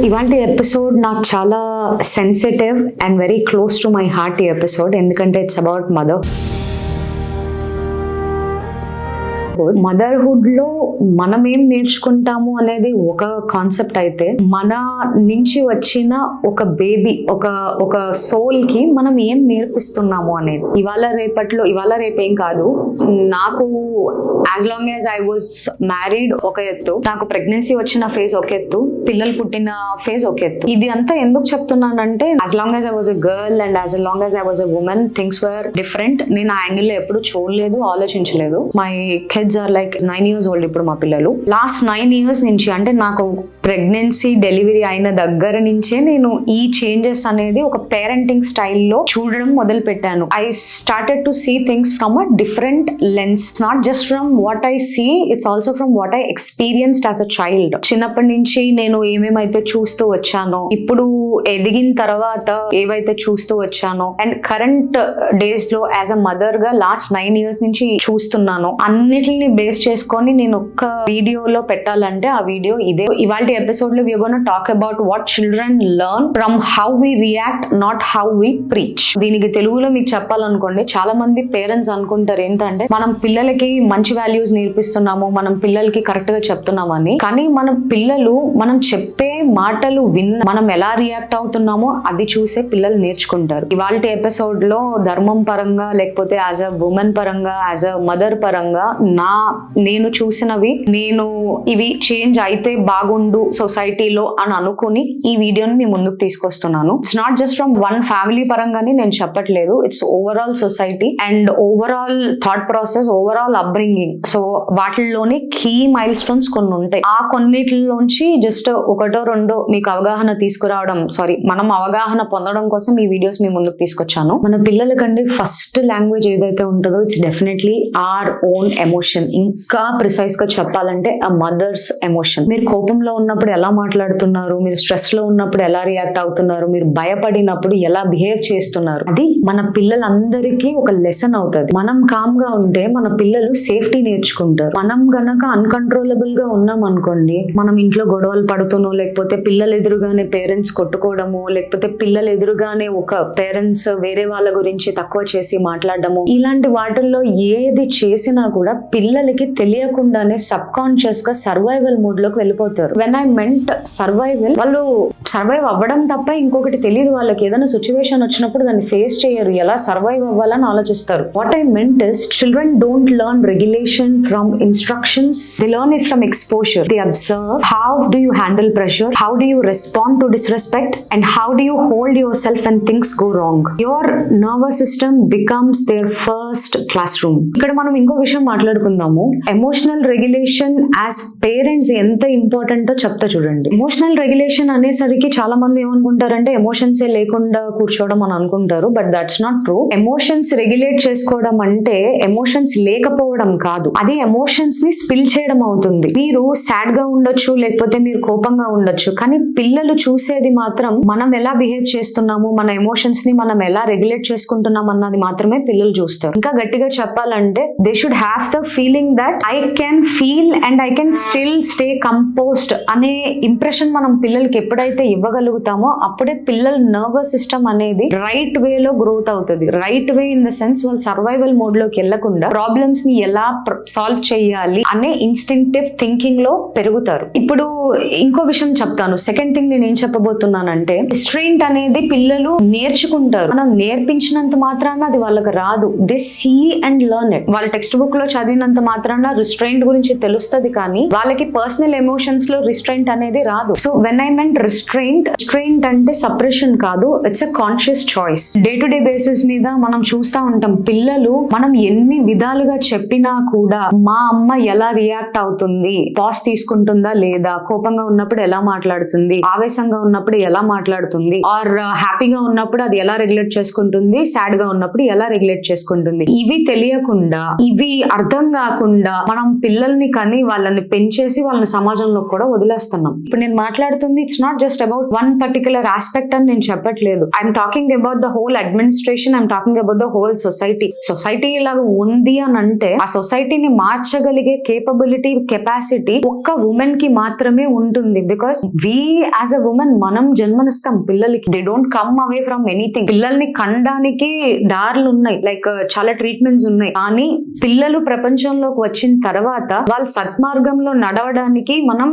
ఇవాంటి episode నాకు చాలా sensitive and very close to my heart ఈ ఎపిసోడ్, ఎందుకంటే ఇట్స్ అబౌట్ మదర్హుడ్ లో మనం ఏం నేర్చుకుంటాము అనేది ఒక కాన్సెప్ట్ అయితే, మన నుంచి వచ్చిన ఒక బేబీ ఒక సోల్ కి మనం ఏం నేర్పిస్తున్నాము అనేది ఇవాళ రేపేం కాదు. నాకు as long as I was married ఒక ఎత్తు, నాకు ప్రెగ్నెన్సీ వచ్చిన ఫేజ్ ఒక ఎత్తు, పిల్లలు పుట్టిన ఫేజ్ ఒక ఎత్తు. ఇది అంతా ఎందుకు చెప్తున్నానంటే, as long as I was a girl and as long as I was a woman, things were different. నేను ఆ యాంగిల్ లో ఎప్పుడు చూడలేదు, ఆలోచించలేదు. My kids are like 9 years old ఇప్పుడు మా పిల్లలు. లాస్ట్ 9 years నుంచి, అంటే నాకు ప్రెగ్నెన్సీ డెలివరీ అయిన దగ్గర నుంచే నేను ఈ చేంజెస్ అనేది ఒక పేరెంటింగ్ స్టైల్లో చూడడం మొదలు పెట్టాను. I started to see things from a different lens, not just from what I see, it's also from what I experienced as a child. చిన్నప్పటి నుంచి నేను ఏమేమైతే చూస్తూ వచ్చానో, ఇప్పుడు ఎదిగిన తర్వాత ఏవైతే చూస్తూ వచ్చానో, అండ్ కరెంట్ డేస్ లో యాజ్ అ మదర్ గా లాస్ట్ 9 years నుంచి చూస్తున్నాను. అన్నిటిని బేస్ చేసుకొని నేను ఒక్క వీడియోలో పెట్టాలంటే ఆ వీడియో ఇదే. ఇవాళ ఎపిసోడ్ లో we're gonna talk about what children learn from how we react, not how we preach. దీనికి తెలుగులో మీకు చెప్పాలనుకోండి, చాలా మంది పేరెంట్స్ అనుకుంటారు ఏంటంటే, మనం పిల్లలకి మంచి వాల్యూస్ నేర్పిస్తున్నాము, మనం పిల్లలకి కరెక్ట్ గా చెప్తున్నామని. కానీ మన పిల్లలు మనం చెప్పే మాటలు మనం ఎలా రియాక్ట్ అవుతున్నామో అది చూసే పిల్లలు నేర్చుకుంటారు. ఇవాళ ఎపిసోడ్ లో ధర్మం పరంగా, లేకపోతే యాజ్ అ ఉమెన్ పరంగా, యాజ్ అ మదర్ పరంగా నేను చూసినవి, నేను ఇవి చేంజ్ అయితే బాగుండు సొసైటీలో అని అనుకుని ఈ వీడియోని మీ ముందుకు తీసుకొస్తున్నాను. It's not just from one family పరంగానే నేను చెప్పట్లేదు, it's overall society and overall thought process, overall upbringing. So వాటిల్లోని కీ మైల్ స్టోన్స్ కొన్ని ఉంటాయి. ఆ కొన్నిటిలోంచి జస్ట్ ఒకటో రెండో మీకు అవగాహన తీసుకురావడం, మనం అవగాహన పొందడం కోసం ఈ వీడియోస్ మీ ముందుకు తీసుకొచ్చాను. మన పిల్లలకండి ఫస్ట్ లాంగ్వేజ్ ఏదైతే ఉంటుందో, it's definitely our own emotion. ఇంకా ప్రిసైజ్ గా చెప్పాలంటే ఆ మదర్స్ ఎమోషన్. మీరు కోపంలో ఉన్నప్పుడు ఎలా మాట్లాడుతున్నారు, మీరు స్ట్రెస్ లో ఉన్నప్పుడు ఎలా రియాక్ట్ అవుతున్నారు, మీరు భయపడినప్పుడు ఎలా బిహేవ్ చేస్తున్నారు, అది మన పిల్లలందరికీ ఒక లెసన్ అవుతుంది. మనం కామ్ గా ఉంటే మన పిల్లలు సేఫ్టీ నేర్చుకుంటారు. మనం గనక అన్కంట్రోలబుల్ గా ఉన్నాం అనుకోండి, మనం ఇంట్లో గొడవలు పడుతునో, లేకపోతే పిల్లలు ఎదురుగానే పేరెంట్స్ కొట్టుకోవడము, లేకపోతే పిల్లలు ఎదురుగానే ఒక పేరెంట్స్ వేరే వాళ్ళ గురించి తక్కువ చేసి మాట్లాడడము, ఇలాంటి వాటిల్లో ఏది చేసినా కూడా పిల్లలకి తెలియకుండానే సబ్ కాన్షియస్ గా సర్వైవల్ మోడ్ లోకి వెళ్ళిపోతారు. వెన్ ఐ మెంట్ సర్వైవల్, వాళ్ళు సర్వైవ్ అవ్వడం తప్ప ఇంకొకటి తెలియదు వాళ్ళకి. ఏదైనా సిచ్యువేషన్ వచ్చినప్పుడు దాన్ని ఫేస్ చేయరు, ఎలా సర్వైవ్ అవ్వాలని ఆలోచిస్తారు. What I meant is, children don't learn regulation from instructions, they learn it from exposure. They observe how do you handle pressure, how do you respond to disrespect, and how do you hold yourself when things go wrong. Your nervous system becomes their first classroom. ఇక్కడ మనం ఇంకో విషయం మాట్లాడుకుందాము. Emotional regulation as parents ఎంత ఇంపార్టెంటో చెప్తా చూడండి. Emotional regulation అనేసరికి చాలా మంది ఏమనుకుంటారంటే ఎమోషన్స్ లేకుండా కూర్చోవడం అని అనుకుంటారు, but that's not true. Emotions regulate చేసుకోవడం అంటే ఎమోషన్స్ లేకపోవడం కాదు, అది ఎమోషన్స్ ని స్పిల్ చేయడం అవుతుంది. మీరు సాడ్ గా ఉండొచ్చు, లేకపోతే మీరు కోపంగా ఉండొచ్చు, కానీ పిల్లలు చూసేది మాత్రం మనం ఎలా బిహేవ్ చేస్తున్నాము, మన ఎమోషన్స్ ని మనం ఎలా రెగ్యులేట్ చేసుకుంటున్నాం అన్నది మాత్రమే పిల్లలు చూస్తారు. ఇంకా గట్టిగా చెప్పాలంటే, they should have the feeling that I can feel and I can still stay composed అనే ఇంప్రెషన్ మనం పిల్లలకి ఎప్పుడైతే ఇవ్వగలుగుతామో, అప్పుడే పిల్లల నర్వస్ సిస్టమ్ అనేది రైట్ వేలో గ్రోత్ అవుతుంది. Right way in the sense, వాళ్ళు సర్వైవల్ మోడ్ లోకి వెళ్లకుండా ప్రాబ్లమ్స్ ని ఎలా సాల్వ్ చేయాలి అనే ఇన్స్టింక్టివ్ థింకింగ్ లో పెరుగుతారు. ఇప్పుడు ఇంకో విషయం చెప్తాను. సెకండ్ థింగ్ నేను ఏం చెప్పబోతున్నానంటే, రిస్ట్రెయింట్ అనేది పిల్లలు నేర్చుకుంటారు. మనం నేర్పించినంత మాత్రాన అది వాళ్ళకి రాదు. They see and learn it. వాళ్ళ టెక్స్ట్ బుక్ లో చదివినంత మాత్రాన రిస్ట్రెయింట్ గురించి తెలుస్తుంది, కానీ వాళ్ళకి పర్సనల్ ఎమోషన్స్ లో రిస్ట్రెయింట్ అనేది రాదు. So when I meant restraint అంటే సప్రెషన్ కాదు, it's a conscious choice. Day to day basis మీద మనం చూస్తూ ఉంటాం, పిల్లలు మనం ఎన్ని విధాలుగా చెప్పినా కూడా మా అమ్మ ఎలా రియాక్ట్ అవుతుంది, పాస్ తీసుకుంటుందా లేదా, కోపంగా ఉన్నప్పుడు ఎలా మాట్లాడుతుంది, ఆవేశంగా ఉన్నప్పుడు ఎలా మాట్లాడుతుంది, ఆర్ హ్యాపీగా ఉన్నప్పుడు అది ఎలా రెగ్యులేట్ చేసుకుంటుంది, సాడ్ గా ఉన్నప్పుడు ఎలా రెగ్యులేట్ చేసుకుంటుంది, ఇవి తెలియకుండా, ఇవి అర్థం కాకుండా మనం పిల్లల్ని కని వాళ్ళని పెంచేసి వాళ్ళని సమాజంలో కూడా వదిలేస్తున్నాం. ఇప్పుడు నేను మాట్లాడుతుంది it's not just about one particular aspect అని నేను చెప్పట్లేదు. I'm talking about the whole administration, I'm talking about the whole society ఇలాగ ఉంది అని అంటే ఆ సొసైటీని మార్చగలిగే కేపబిలిటీ, కెపాసిటీ ఒక్క ఉమెన్ కి మాత్రమే ఉంటుంది. Because we as a women మనం జన్మనిస్తాం పిల్లలకి. They don't come away from anything. పిల్లల్ని కండానికి దారులు ఉన్నాయి, లైక్ చాలా ట్రీట్మెంట్స్ ఉన్నాయి. కానీ పిల్లలు ప్రపంచంలోకి వచ్చిన తర్వాత వాళ్ళ సత్మార్గంలో నడవడానికి మనం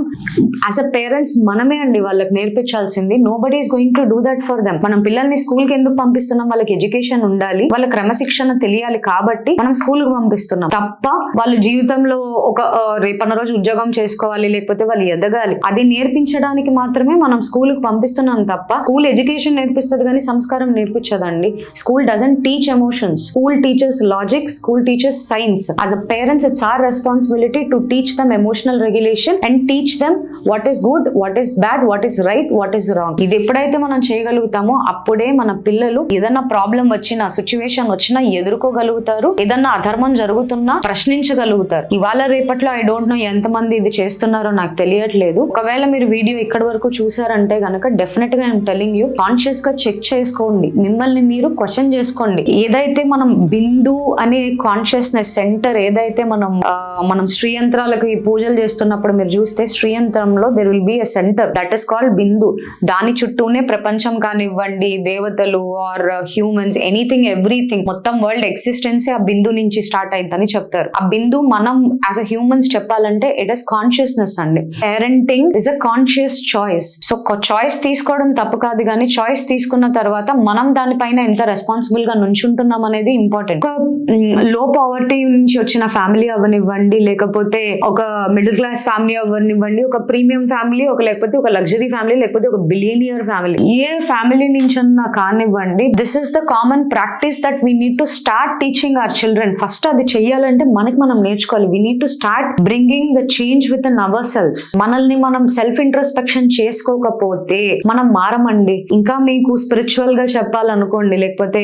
యాజ్ అ పేరెంట్స్ మనమే అండి వాళ్ళకి నేర్పించాల్సింది. Nobody is going to do that for them. మనం పిల్లల్ని స్కూల్ కి ఎందుకు పంపిస్తున్నాం? వాళ్ళకి ఎడ్యుకేషన్ ఉండాలి, వాళ్ళ క్రమశిక్షణ తెలియాలి కాబట్టి మనం స్కూల్ కి పంపిస్తున్నాం తప్ప వాళ్ళు జీవితంలో ఒక రేపన్న రోజు ఉద్యోగం చేసుకోవాలి, లేకపోతే వాళ్ళు ఎదగాలి అది నేర్పించడానికి మాత్రమే మనం స్కూల్ కి పంపిస్తున్నాం తప్ప స్కూల్ ఎడ్యుకేషన్ నేర్పిస్తుంది కానీ సంస్కారం నేర్పించదండి. School doesn't teach emotions, school teaches logic, school teaches science. As a parents it's our responsibility to teach them emotional regulation and teach them what is good, what is bad, what is right, what is wrong. ఇది ఎప్పుడైతే మనం చేయగలుగుతామో అప్పుడే మన పిల్లలు ఏదన్నా problem వచ్చినా, situation వచ్చినా ఎదుర్కోగలుగుతారు. ఏదన్నా అధర్మం జరుగుతున్నా ప్రశ్నించగలుగుతారు. ఇవాళ రేపట్లో ఐ డోంట్ నో ఎంతమంది ఇది చేస్తున్నారో నాకు తెలియట్లేదు. ఒకవేళ మీరు వీడియో ఇక్కడ వరకు చూసారంటే గనక డెఫినెట్ గా ఐఎమ్ టెల్లింగ్ యూ, కాన్షియస్ గా చెక్ చేసుకోండి, మిమ్మల్ని మీరు క్వశ్చన్ చేసుకోండి. ఏదైతే మనం బిందు అనే కాన్షియస్నెస్ సెంటర్ ఏదైతే మనం శ్రీయంత్రాలకు ఈ పూజలు చేస్తున్నప్పుడు మీరు చూస్తే శ్రీయంత్రంలో there will be a center that is called bindu. దాని చుట్టూనే ప్రపంచం కానివ్వండి, దేవతలు ఆర్ హ్యూమన్స్, ఎనీథింగ్ ఎవ్రీథింగ్, మొత్తం వరల్డ్ ఎగ్జిస్టెన్స్ ఆ బిందు నుంచి స్టార్ట్ అయిందని చెప్తారు. ఆ బిందు మనం యాజ్ అ హ్యూమన్స్ చెప్పాలంటే ఇట్ ఇస్ కాన్షియస్నెస్ అండి. Parenting is a conscious choice. So choice తీసుకోవడం తప్పు కాదు, కానీ చాయిస్ తీసుకున్న తర్వాత మనం దానిపైన ఎంత రెస్పాన్సిబుల్ గా నుంచుంటున్నాం అనేది ఇంపార్టెంట్. ఒక లో పవర్టీ నుంచి వచ్చిన ఫ్యామిలీ అవ్వనివ్వండి, లేకపోతే ఒక మిడిల్ క్లాస్ ఫ్యామిలీ అవ్వనివ్వండి, ఒక ప్రీమియం ఫ్యామిలీ, లేకపోతే ఒక లగ్జరీ ఫ్యామిలీ, లేకపోతే ఒక బిలియనియర్ ఫ్యామిలీ, ఏ ఫ్యామిలీ నుంచి అన్నా కానివ్వండి, this is the common practice that we need to start teaching our children. First అది చెయ్యాలంటే మనకి మనం నేర్చుకోవాలి. We need to start bringing the change within ourselves. మనల్ని మనం సెల్ఫ్ ఇంట్రోస్పెక్షన్ చేసుకోకపోతే మనం మారమండి. ఇంకా మీకు స్పిరిచువల్ గా చెప్పాలనుకోండి, లేకపోతే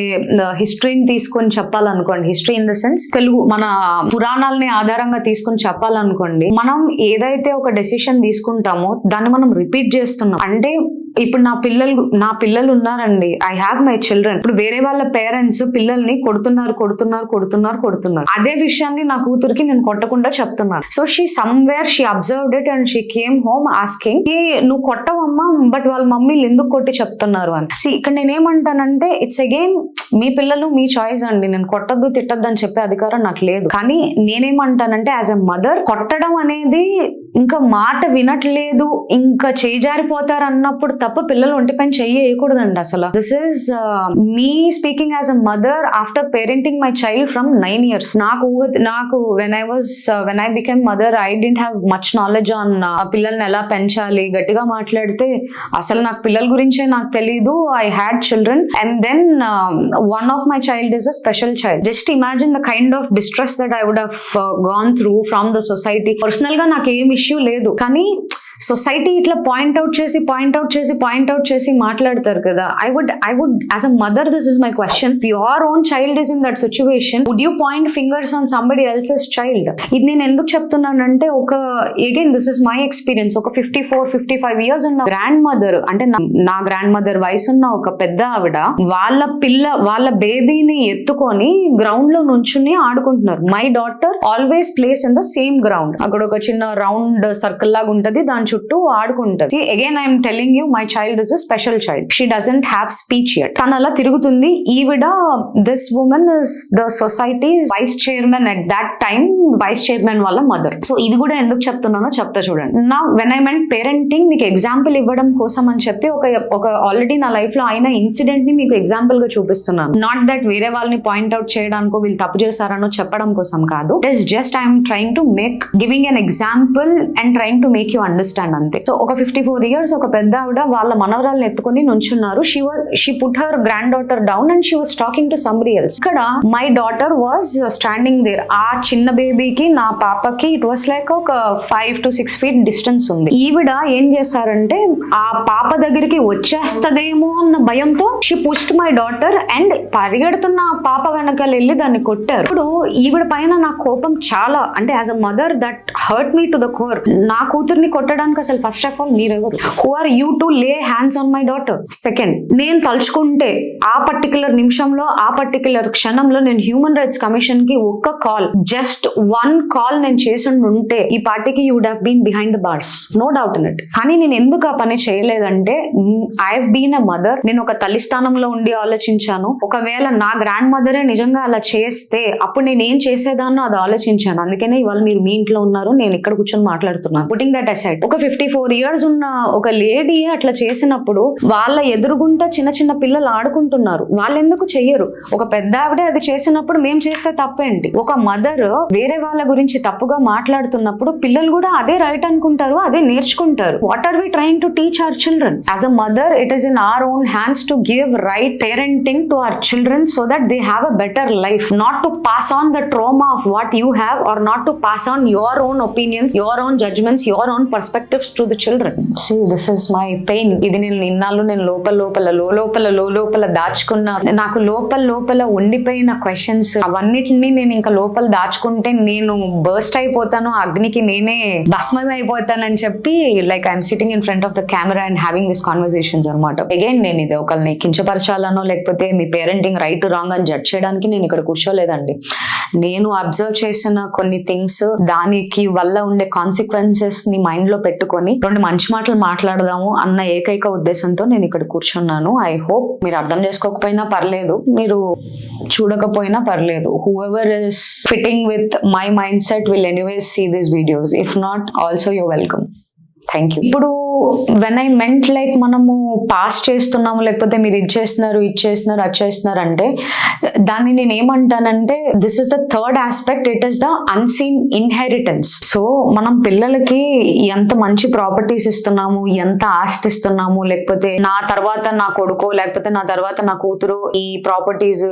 హిస్టరీని తీసుకొని చెప్పాలనుకోండి, history in the sense Telugu మన పురాణాలని ఆధారంగా తీసుకొని చెప్పాలనుకోండి, మనం ఏదైతే ఒక డెసిషన్ తీసుకుంటామో దాన్ని మనం రిపీట్ చేస్తున్నాం. అంటే ఇప్పుడు నా పిల్లలు ఉన్నారండి, ఐ హ్యావ్ మై చిల్డ్రన్. ఇప్పుడు వేరే వాళ్ళ పేరెంట్స్ పిల్లల్ని కొడుతున్నారు. అదే విషయాన్ని నా కూతురికి నేను కొట్టకుండా చెప్తున్నాను. So she somewhere she observed it and she came home asking, నువ్వు కొట్టవమ్మా, బట్ వాళ్ళ మమ్మీలు ఎందుకు కొట్టి చెప్తున్నారు అని. ఇక్కడ నేనేమంటానంటే ఇట్స్ అగైన్ మీ పిల్లలు మీ చాయిస్ అండి. నేను కొట్టద్దు తిట్టద్దు అని చెప్పే అధికారం నాకు లేదు. కానీ నేనేమంటానంటే యాజ్ ఎ మదర్ కొట్టడం అనేది ఇంకా మాట వినట్లేదు, ఇంకా చేజారిపోతారు అన్నప్పుడు తప్ప పిల్లలు ఒంటిపైన చెయ్యకూడదండి అసలు. This is me speaking as a mother after parenting my child from 9 years. నాకు when I became mother I didn't have much knowledge on పిల్లల్ని ఎలా పెంచాలి. గట్టిగా మాట్లాడితే అసలు నాకు పిల్లల గురించే నాకు తెలీదు. I had children and then one of my child is a special child. Just imagine the kind of distress that I would have gone through from the society. Personal గా నాకు ఏం ఇష్యూ లేదు, కానీ సొసైటీ ఇట్లా point out చేసి మాట్లాడతారు కదా. I would as a mother, this is my question, your own child is in that situation, would you point fingers on somebody else's child? ఇది నేను ఎందుకు చెప్తున్నానంటే again this is my experience. ఒక 54-55 years ఉన్న grand mother, అంటే నా grand mother వయసు ఉన్న ఒక పెద్ద ఆవిడ వాళ్ళ బేబీని ఎత్తుకొని గ్రౌండ్ లో నుంచుని ఆడుకుంటున్నారు. My daughter always plays in the same ground. అక్కడ ఒక చిన్న రౌండ్ సర్కిల్ లాగా ఉంటది, దాని చుట్టూ ఆడుకుంటది. Again I'm telling you, my child is a special child. She doesn't have speech yet. తను అలా తిరుగుతుంది. ఈవిడ, this woman is the society vice chairman at that time, vice chairman వాళ్ళ మదర్. సో ఇది కూడా ఎందుకు చెప్తున్నానో చెప్తా చూడండి. నా వెన్ ఐ మెంట్ పేరెంటింగ్, మీకు ఎగ్జాంపుల్ ఇవ్వడం కోసం అని చెప్పి ఒక ఆల్రెడీ నా లైఫ్ లో అయిన ఇన్సిడెంట్ ని మీకు ఎగ్జాంపుల్ గా చూపిస్తున్నాను. నాట్ దట్ వేరే వాళ్ళని పాయింట్అవుట్ చేయడానికో వీళ్ళు తప్పు చేశారనో చెప్పడం కోసం కాదు. It is just I'm trying to make giving an example and trying to make you understand. Understand అంతే. సో ఒక 54 years ఒక పెద్ద ఆవిడ వాళ్ళ మనవరాలను ఎత్తుకుని నుంచున్నారు. She put her granddaughter down and she was talking to somebody else. ఇక్కడ my daughter was standing there. ఆ చిన్న బేబీకి నా పాపకి ఇట్ వాస్ లైక్ ఒక 5 to 6 feet డిస్టెన్స్ ఉంది. ఈవిడ ఏం చేశారంటే ఆ పాప దగ్గరికి వచ్చేస్తదేమో అన్న భయంతో she pushed my daughter and పరిగెడుతున్న ఆ పాప వెనకాల వెళ్ళి దాన్ని కొట్టారు. ఇప్పుడు ఈవిడ పైన నా కోపం చాలా, అంటే as a mother that hurt me to the core. నా కూతుర్ని కొట్టడానికి అసలు ఫస్ట్ ఆఫ్ ఆల్ మీరెవరు? Who are you to lay hands on my daughter? Second, నేను తలుచుకుంటే ఆ పర్టికులర్ నిమిషంలో ఆ పర్టికులర్ క్షణంలో నేను హ్యూమన్ రైట్స్ కమిషన్ కి ఒక్క కాల్, జస్ట్ 1 call నేను చేసి ఉంటే ఈ పార్టీకి you would have been behind the bars, no doubt in it. కానీ నేను ఎందుకు ఆ పని చేయలేదంటే I have been a mother. నేను ఒక తల్లి స్థానంలో ఉండి ఆలోచించాను. ఒకవేళ నా గ్రాండ్ మదరే నిజంగా అలా చేస్తే అప్పుడు నేను ఏం చేసేదాన్నో అది ఆలోచించాను. అందుకనే ఇవాళ మీరు మీ ఇంట్లో ఉన్నారు, నేను ఇక్కడ కూర్చొని మాట్లాడుతున్నాను. పుట్టింగ్ దట్ అసైడ్, ఒక 54 years ఉన్న ఒక లేడీ అట్లా చేసినప్పుడు వాళ్ళ ఎదురుగుంటా చిన్న చిన్న పిల్లలు ఆడుకుంటున్నారు, వాళ్ళు ఎందుకు చెయ్యరు? ఒక పెద్ద ఆవిడే అది చేసినప్పుడు మేము చేస్తే తప్పేంటి? ఒక మదర్ వేరే వాళ్ళ గురించి తప్పుగా మాట్లాడుతున్నప్పుడు పిల్లలు కూడా అదే రైట్ అనుకుంటారు, అదే నేర్చుకుంటారు. What are we trying to teach our children? As a mother it is in our own hands to give right parenting to our children so that they have a better life, not to pass on the trauma of what you have or not to pass on your own opinions, your own judgments, your own perspectives to the children. See, this is my pain. ఇది నేను ఇన్నాళ్ళు నేను లోపల దాచుకున్న, నాకు లోపల ఉండిపోయిన questions అవన్నిటిని నేను ఇంకా లోపల దాచుకుంటే నేను బర్స్ట్ అయిపోతాను, అగ్నికి నేనే భస్మం అయిపోతానని చెప్పి like I'm sitting in front of the camera and having this conversations అనమాట. అగైన్ నేను ఇది ఒకరిని కించపరచాలనో లేకపోతే మీ పేరెంటింగ్ రైట్ రాంగ్ అని జడ్జ్ చేయడానికి నేను ఇక్కడ కూర్చోలేదండి. నేను అబ్జర్వ్ చేసిన కొన్ని థింగ్స్, దానికి వల్ల ఉండే కాన్సిక్వెన్సెస్ ని మైండ్ లో పెట్టుకొని 2 మంచి మాటలు మాట్లాడదాము అన్న ఏకైక ఉద్దేశంతో నేను ఇక్కడ కూర్చున్నాను. ఐ హోప్ మీరు అర్థం చేసుకోకపోయినా పర్లేదు, మీరు చూడకపోయినా పర్లేదు. Whoever is fitting with my mindset will anyways see these videos. If not, also you welcome. Thank you. ఇప్పుడు వెన్ ఐ మెంట్ లైక్ మనము పాస్ చేస్తున్నాము, లేకపోతే మీరు ఇది చేస్తున్నారు అది చేస్తున్నారు అంటే దాన్ని నేను ఏమంటానంటే this is the third aspect, it is the unseen inheritance. So మనం పిల్లలకి ఎంత మంచి ప్రాపర్టీస్ ఇస్తున్నాము, ఎంత ఆస్తి ఇస్తున్నాము, లేకపోతే నా తర్వాత నా కొడుకో లేకపోతే నా తర్వాత నా కూతురు ఈ ప్రాపర్టీస్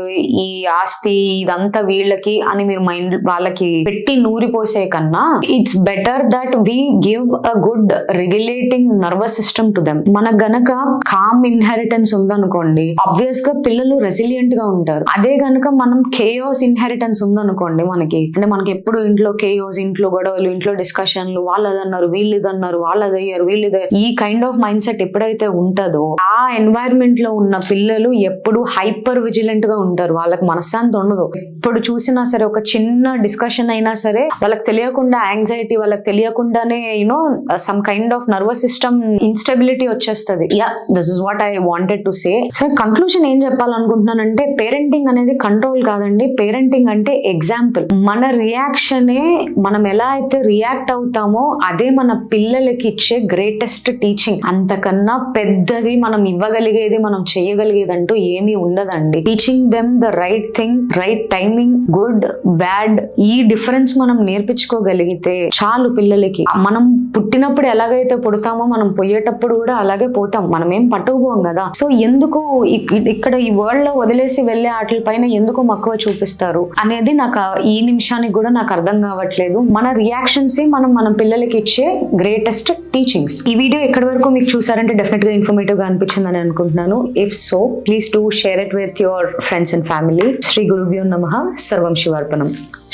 ఈ ఆస్తి ఇదంతా వీళ్ళకి అని మీరు మైండ్ వాళ్ళకి పెట్టి నూరిపోసే కన్నా it's better that we give a good regulating nervous system to them. మనకు గనక కామ్ ఇన్హెరిటెన్స్ ఉందనుకోండి, ఆబ్వియస్ గా పిల్లలు రెసిలియంట్ గా ఉంటారు. అదే గనక మనం కేయోస్ ఇన్హెరిటెన్స్ ఉందనుకోండి, మనకి ఎప్పుడు ఇంట్లో కేయోస్, ఇంట్లో గొడవలు, ఇంట్లో డిస్కషన్లు, వాళ్ళదన్నారు వీళ్ళదన్నారు, వాళ్ళదయ్యారు వీళ్ళదయ్యారు, ఈ కైండ్ ఆఫ్ మైండ్ సెట్ ఎప్పుడైతే ఉంటుందో ఆ ఎన్వైరన్మెంట్ లో ఉన్న పిల్లలు ఎప్పుడు హైపర్ విజిలెంట్ గా ఉంటారు. వాళ్ళకి మనశ్శాంతి ఉండదు. ఎప్పుడు చూసినా సరే ఒక చిన్న డిస్కషన్ అయినా సరే వాళ్ళకి తెలియకుండా యాంగ్జైటీ, వాళ్ళకి తెలియకుండానే you know some kind of nervous system instability వచ్చేస్తుంది. Yeah, this is what I wanted to say. So conclusion ఏం చెప్పాలనుకుంటున్నానంటే పేరెంటింగ్ అనేది కంట్రోల్ కాదండి. పేరెంటింగ్ అంటే ఎగ్జాంపుల్. మన రియాక్షనే, మనం ఎలా అయితే రియాక్ట్ అవుతామో అదే మన పిల్లలకి ఇచ్చే గ్రేటెస్ట్ టీచింగ్. అంతకన్నా పెద్దది మనం ఇవ్వగలిగేది, మనం చేయగలిగేది అంటూ ఏమీ ఉండదండి. Teaching them the right thing, right timing, good bad, ఈ డిఫరెన్స్ మనం నేర్పించుకోగలిగితే చాలు పిల్లలకి. మనం పుట్టినప్పుడు ఎలాగైతే పుడతామో మనం పోయేటప్పుడు కూడా అలాగే పోతాం, మనం ఏం పట్టుకుపోం కదా. సో ఎందుకు ఇక్కడ ఈ వరల్డ్ లో వదిలేసి వెళ్ళే వాటి పైన ఎందుకు మక్కువ చూపిస్తారు అనేది నాకు ఈ నిమిషానికి కూడా నాకు అర్థం కావట్లేదు. మన రియాక్షన్స్ మన పిల్లలకి ఇచ్చే గ్రేటెస్ట్ టీచింగ్స్. ఈ వీడియో ఎక్కడి వరకు మీకు చూసారంటే డెఫినెట్ గా ఇన్ఫర్మేటివ్ గా అనిపించిందని అనుకుంటున్నాను. If so please do share it with your friends and family. శ్రీ గురుభ్యో నమః. సర్వం శివార్పణం.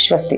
స్వస్తి.